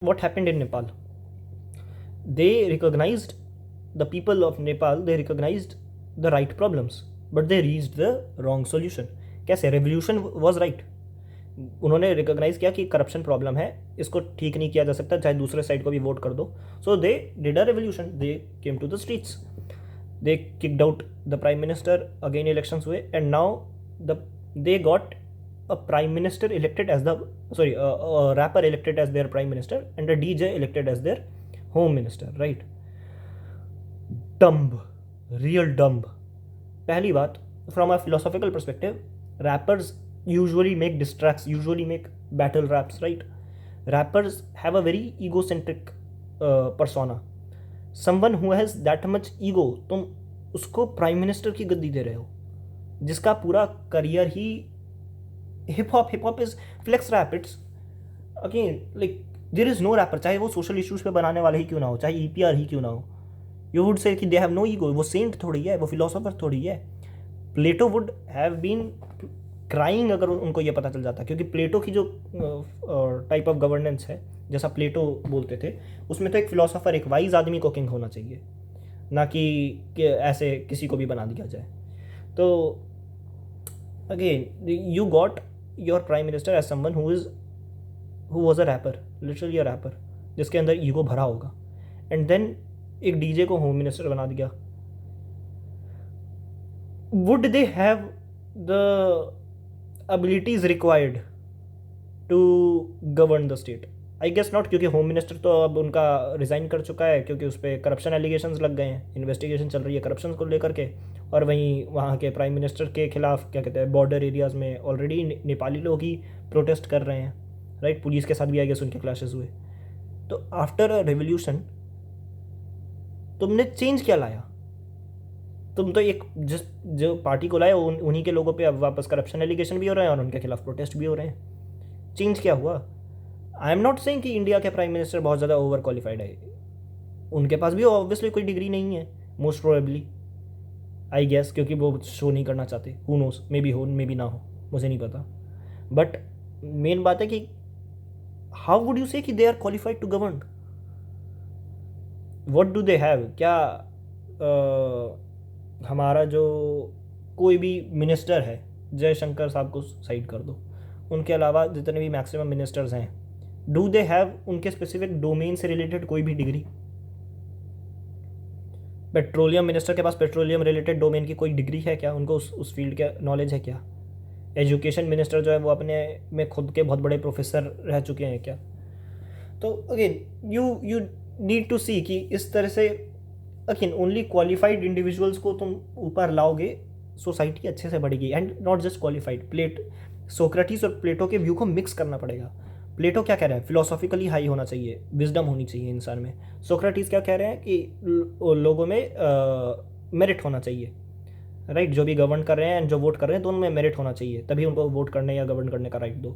what happened in Nepal? They recognized, the people of Nepal, they recognized the right problems, but they reached the wrong solution. कैसे? Revolution was right. उन्होंने recognise किया कि corruption problem है, इसको ठीक नहीं किया जा सकता, चाहे दूसरे साइड को भी वोट कर दो. So they did a revolution, they came to the streets, they kicked out the prime minister, again elections हुए, and now they got a prime minister elected as the a rapper elected as their prime minister and a DJ elected as their home minister, right? Dumb, real dumb. पहली बात, from a philosophical perspective, rappers usually make diss tracks, usually make battle raps, right? Rappers have a very egocentric persona. Someone who has that much ego, तुम उसको prime minister की गद्दी दे रहे हो, जिसका पूरा career ही hip hop is flex rap. It's again like there is no rapper, चाहे वो सोशल इश्यूज पे बनाने वाले ही क्यों ना हो, चाहे ईपीआर ही क्यों ना हो, यू वुड से कि दे हैव नो ईगो. वो सेंट थोड़ी है, वो फिलोसोफर थोड़ी है. प्लेटो वुड हैव बीन क्राइंग अगर उनको ये पता चल जाता, क्योंकि प्लेटो की जो टाइप ऑफ गवर्नेंस है, जैसा प्लेटो बोलते थे, उसमें तो एक फिलोसोफर, एक वाइज आदमी को किंग होना चाहिए, ना कि ऐसे किसी को भी बना दिया जाए. तो again you got your prime minister as someone who was a rapper, literally a rapper, जिसके अंदर ईगो भरा होगा, एंड देन एक डीजे को होम मिनिस्टर बना दिया. Would they have the abilities required to govern the state? I guess not, क्योंकि home minister तो अब उनका रिज़ाइन कर चुका है, क्योंकि उस पर करप्शन एलिगेशंस लग गए हैं, इन्वेस्टिगेशन चल रही है करप्शन को लेकर के. और वहीं वहाँ के प्राइम मिनिस्टर के खिलाफ क्या कहते हैं, बॉर्डर एरियाज़ में ऑलरेडी नेपाली लोग ही प्रोटेस्ट कर रहे हैं, राइट? पुलिस के साथ भी आई गेस उनके क्लैशेस हुए. तो आफ्टर अ रेवोल्यूशन तुमने चेंज क्या लाया? तुम तो एक जो पार्टी को लाए उन्हीं के लोगों पे अब वापस करप्शन एलिगेशन भी हो रहे हैं और उनके खिलाफ प्रोटेस्ट भी हो रहे हैं. चेंज क्या हुआ? आई एम नॉट सेइंग कि इंडिया के प्राइम मिनिस्टर बहुत ज़्यादा ओवर क्वालिफाइड है, उनके पास भी ऑब्वियसली कोई डिग्री नहीं है, मोस्ट प्रोबेबली, आई गेस, क्योंकि वो शो नहीं करना चाहते. हु नोस, मे बी हो मे बी ना हो, मुझे नहीं पता. बट मेन बात है कि हाउ वुड यू से कि they are qualified to govern? What do they have? क्या हमारा जो कोई भी मिनिस्टर है, जयशंकर साहब को साइड कर दो, उनके अलावा जितने भी मैक्सिमम मिनिस्टर्स हैं, डू दे हैव उनके स्पेसिफिक डोमेन से रिलेटेड कोई भी डिग्री? पेट्रोलियम मिनिस्टर के पास पेट्रोलियम रिलेटेड डोमेन की कोई डिग्री है क्या? उनको उस फील्ड का नॉलेज है क्या? एजुकेशन मिनिस्टर जो है वो अपने में खुद के बहुत बड़े प्रोफेसर रह चुके हैं क्या? तो अगेन यू नीड टू सी कि इस तरह से अगेन ओनली क्वालिफाइड इंडिविजुअल्स को तुम ऊपर लाओगे, सोसाइटी अच्छे से बढ़ेगी. And not just qualified, Socrates और प्लेटो के व्यू को मिक्स करना पड़ेगा. प्लेटो क्या कह रहे हैं? फिलोसॉफिकली हाई होना चाहिए, विजडम होनी चाहिए इंसान में. सोक्रेटिस क्या कह रहे हैं कि लोगों में मेरिट होना चाहिए, राइट? जो भी गवर्न कर रहे हैं एंड जो वोट कर रहे हैं, दोनों में मेरिट होना चाहिए, तभी उनको वोट करने या गवर्न करने का राइट दो.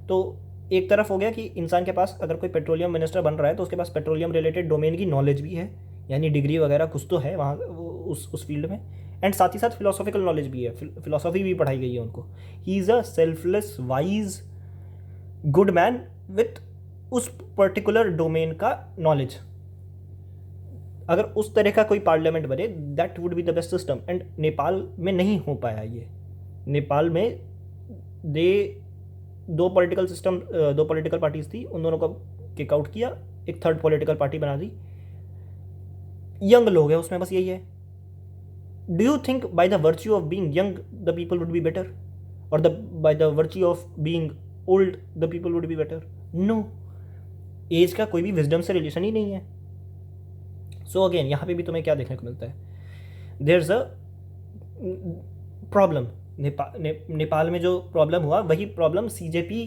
तो एक तरफ हो गया कि इंसान के पास अगर कोई पेट्रोलियम मिनिस्टर बन रहा है तो उसके पास पेट्रोलियम रिलेटेड डोमेन की नॉलेज भी है, यानी डिग्री वगैरह कुछ तो है वहाँ उस फील्ड में, एंड साथ ही साथ फिलोसॉफिकल नॉलेज भी है, फिलोसॉफी भी पढ़ाई गई है उनको. He is a selfless wise good man with उस पर्टिकुलर डोमेन का नॉलेज. अगर उस तरह का कोई पार्लियामेंट बने, that would be the best system. And Nepal में नहीं हो पाया ये. नेपाल में दो पॉलिटिकल पार्टीज थी, उन दोनों को किक आउट किया, एक थर्ड पॉलिटिकल पार्टी बना दी. यंग लोग हैं उसमें, बस यही है. Do you think by the virtue of being young the people would be better, और by the virtue of being old the people would be better? No, age का कोई भी विजडम से रिलेशन ही नहीं है. सो अगेन यहाँ पे भी तुम्हें क्या देखने को मिलता है? There is a problem. Nepal में जो प्रॉब्लम हुआ वही problem CJP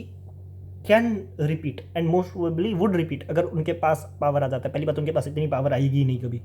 can repeat and most probably would repeat, अगर उनके पास पावर आ जाता है. पहली बात, उनके पास इतनी पावर आएगी ही नहीं कभी.